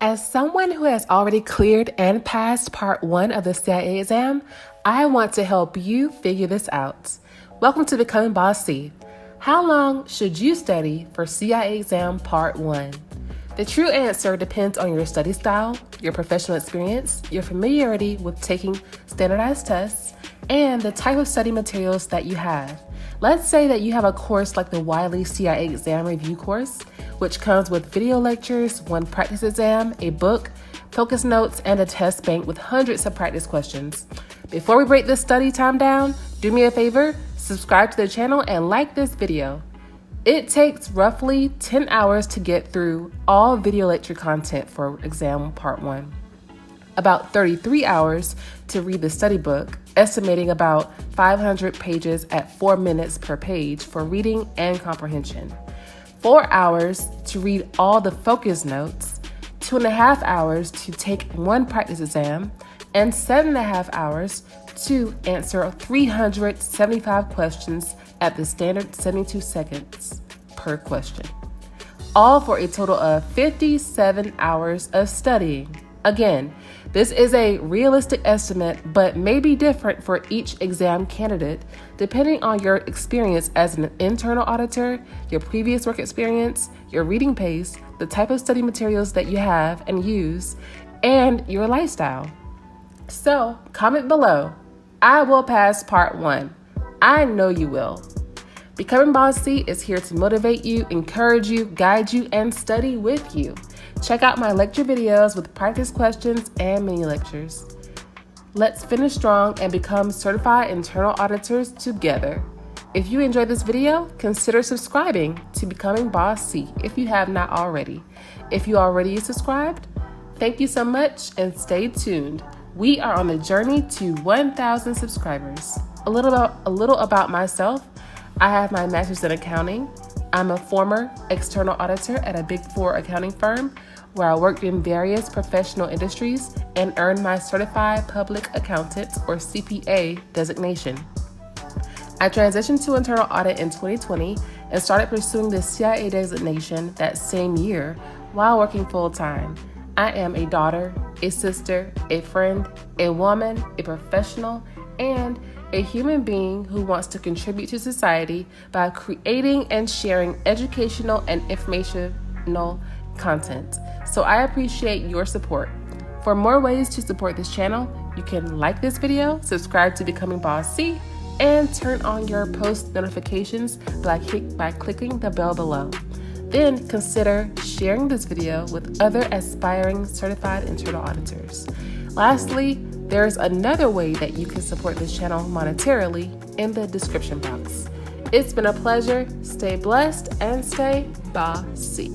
As someone who has already cleared and passed Part 1 of the CIA exam, I want to help you figure this out. Welcome to Becoming Boss C. How long should you study for CIA exam Part 1? The true answer depends on your study style, your professional experience, your familiarity with taking standardized tests, and the type of study materials that you have. Let's say that you have a course like the Wiley CIA exam review course, which comes with video lectures, one practice exam, a book, focus notes, and a test bank with hundreds of practice questions. Before we break this study time down, do me a favor, subscribe to the channel and like this video. It takes roughly 10 hours to get through all video lecture content for exam part 1. About 33 hours to read the study book, estimating about 500 pages at 4 minutes per page for reading and comprehension. 4 hours to read all the focus notes, 2.5 hours to take one practice exam, and 7.5 hours to answer 375 questions at the standard 72 seconds per question. All for a total of 57 hours of studying. Again, this is a realistic estimate, but may be different for each exam candidate, depending on your experience as an internal auditor, your previous work experience, your reading pace, the type of study materials that you have and use, and your lifestyle. So, comment below. I will pass part 1. I know you will. Becoming Boss C is here to motivate you, encourage you, guide you, and study with you. Check out my lecture videos with practice questions and mini lectures. Let's finish strong and become certified internal auditors together. If you enjoyed this video, consider subscribing to Becoming Boss C if you have not already. If you already subscribed, thank you so much and stay tuned. We are on the journey to 1,000 subscribers. A little about myself. I have my master's in accounting. I'm a former external auditor at a Big 4 accounting firm where I worked in various professional industries and earned my Certified Public Accountant or CPA designation. I transitioned to internal audit in 2020 and started pursuing the CIA designation that same year while working full-time. I am a daughter, a sister, a friend, a woman, a professional, and a human being who wants to contribute to society by creating and sharing educational and informational content. So I appreciate your support. For more ways to support this channel, you can like this video, subscribe to Becoming Boss C, and turn on your post notifications by clicking the bell below. Then consider sharing this video with other aspiring certified internal auditors. Lastly, there's another way that you can support this channel monetarily in the description box. It's been a pleasure. Stay blessed and stay bossy.